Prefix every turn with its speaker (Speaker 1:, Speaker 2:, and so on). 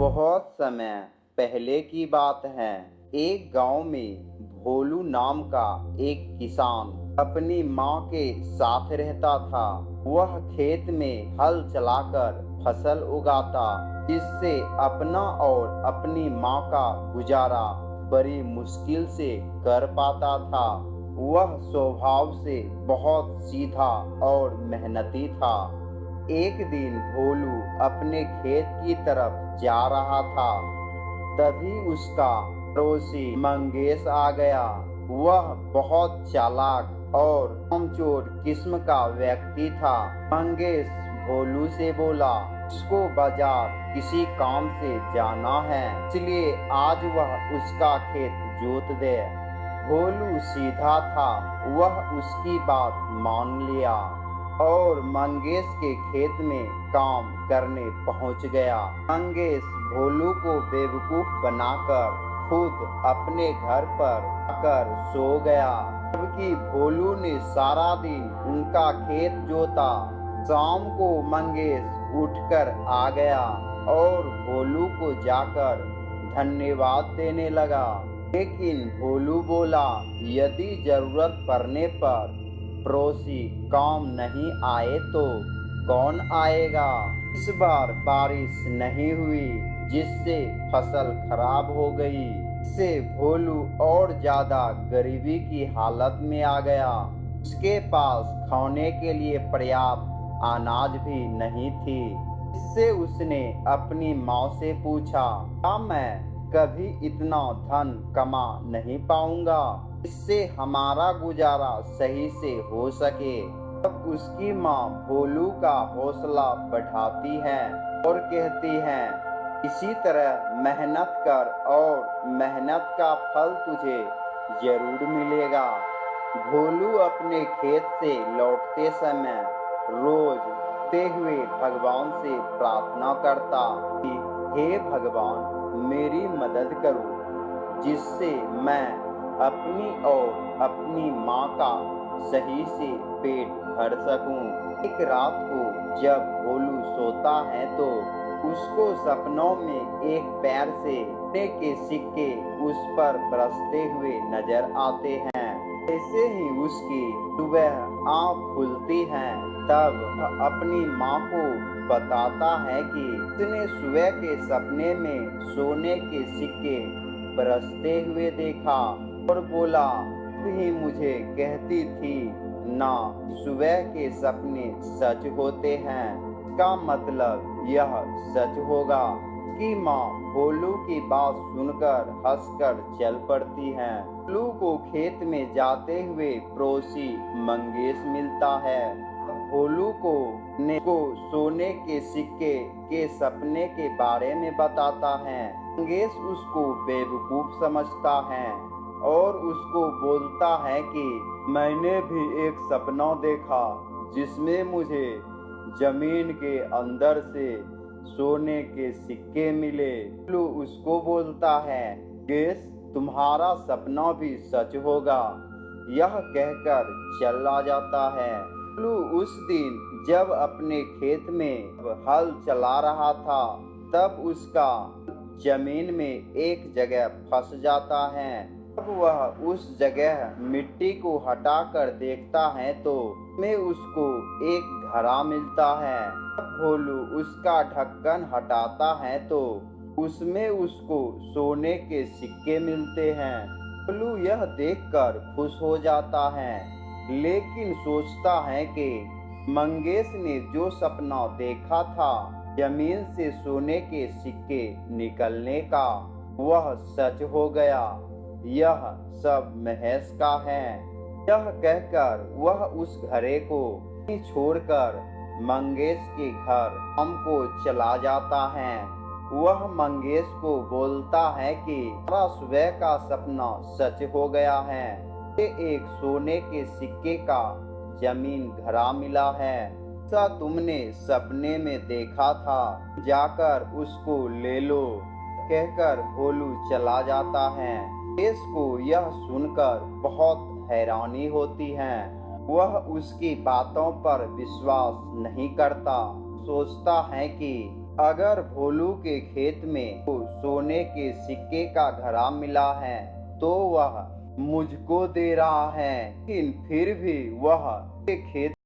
Speaker 1: बहुत समय पहले की बात है। एक गांव में भोलू नाम का एक किसान अपनी माँ के साथ रहता था। वह खेत में हल चलाकर फसल उगाता, जिससे अपना और अपनी माँ का गुजारा बड़ी मुश्किल से कर पाता था। वह स्वभाव से बहुत सीधा और मेहनती था। एक दिन भोलू अपने खेत की तरफ जा रहा था। तभी उसका पड़ोसी मंगेश आ गया। वह बहुत चालाक और कामचोर किस्म का व्यक्ति था। मंगेश भोलू से बोला, उसको बाजार किसी काम से जाना है, इसलिए आज वह उसका खेत जोत दे। भोलू सीधा था, वह उसकी बात मान लिया और मंगेश के खेत में काम करने पहुंच गया। मंगेश भोलू को बेवकूफ बनाकर खुद अपने घर पर आकर सो गया, जबकि भोलू ने सारा दिन उनका खेत जोता। शाम को मंगेश उठकर आ गया और भोलू को जाकर धन्यवाद देने लगा। लेकिन भोलू बोला, यदि जरूरत पड़ने पर पड़ोसी काम नहीं आए तो कौन आएगा? इस बार बारिश नहीं हुई, जिससे फसल खराब हो गई। इससे भोलू और ज्यादा गरीबी की हालत में आ गया। उसके पास खाने के लिए पर्याप्त अनाज भी नहीं थी। इससे उसने अपनी माँ से पूछा, क्या मैं कभी इतना धन कमा नहीं पाऊंगा, इससे हमारा गुजारा सही से हो सके? तब उसकी माँ भोलू का हौसला बढ़ाती है और कहती है, इसी तरह मेहनत कर और मेहनत का फल तुझे जरूर मिलेगा। भोलू अपने खेत से लौटते समय रोज उगते हुए भगवान से प्रार्थना करता कि हे भगवान, मेरी मदद करो, जिससे मैं अपनी और अपनी माँ का सही से पेट भर सकूं। एक रात को जब भोलू सोता है तो उसको सपनों में एक पैर से सोने के सिक्के उस पर बरसते हुए नजर आते हैं। ऐसे ही उसकी सुबह आँख खुलती है, तब अपनी माँ को बताता है कि उसने सुबह के सपने में सोने के सिक्के बरसते हुए देखा और बोला, ही मुझे कहती थी ना, सुबह के सपने सच होते हैं, इसका मतलब यह सच होगा। कि माँ भोलू की बात सुनकर हंसकर चल पड़ती है। भोलू को खेत में जाते हुए पड़ोसी मंगेश मिलता है। भोलू को सोने के सिक्के के सपने के बारे में बताता है। मंगेश उसको बेवकूफ समझता है और उसको बोलता है कि मैंने भी एक सपना देखा जिसमें मुझे जमीन के अंदर से सोने के सिक्के मिले। भोलू उसको बोलता है, मंगेश, तुम्हारा सपना भी सच होगा। यह कहकर चला जाता है। भोलू उस दिन जब अपने खेत में हल चला रहा था, तब उसका जमीन में एक जगह फंस जाता है। जब वह उस जगह मिट्टी को हटाकर देखता है तो उसमें उसको एक घड़ा मिलता है। जब भोलू उसका ढक्कन हटाता है तो उसमें उसको सोने के सिक्के मिलते हैं। भोलू यह देखकर खुश हो जाता है, लेकिन सोचता है कि मंगेश ने जो सपना देखा था जमीन से सोने के सिक्के निकलने का, वह सच हो गया। यह सब महज का है। यह कहकर वह उस घड़े को छोड़कर मंगेश के घर काम को चला जाता है। वह मंगेश को बोलता है कि हमारा सुबह का सपना सच हो गया है। ये एक सोने के सिक्के का जमीन घड़ा मिला है, ऐसा तुमने सपने में देखा था, जाकर उसको ले लो। कहकर भोलू चला जाता है। मंगेश को यह सुनकर बहुत हैरानी होती है। वह उसकी बातों पर विश्वास नहीं करता। सोचता है कि अगर भोलू के खेत में तो सोने के सिक्के का घड़ा मिला है तो वह मुझको दे रहा है, लेकिन फिर भी वह के खेत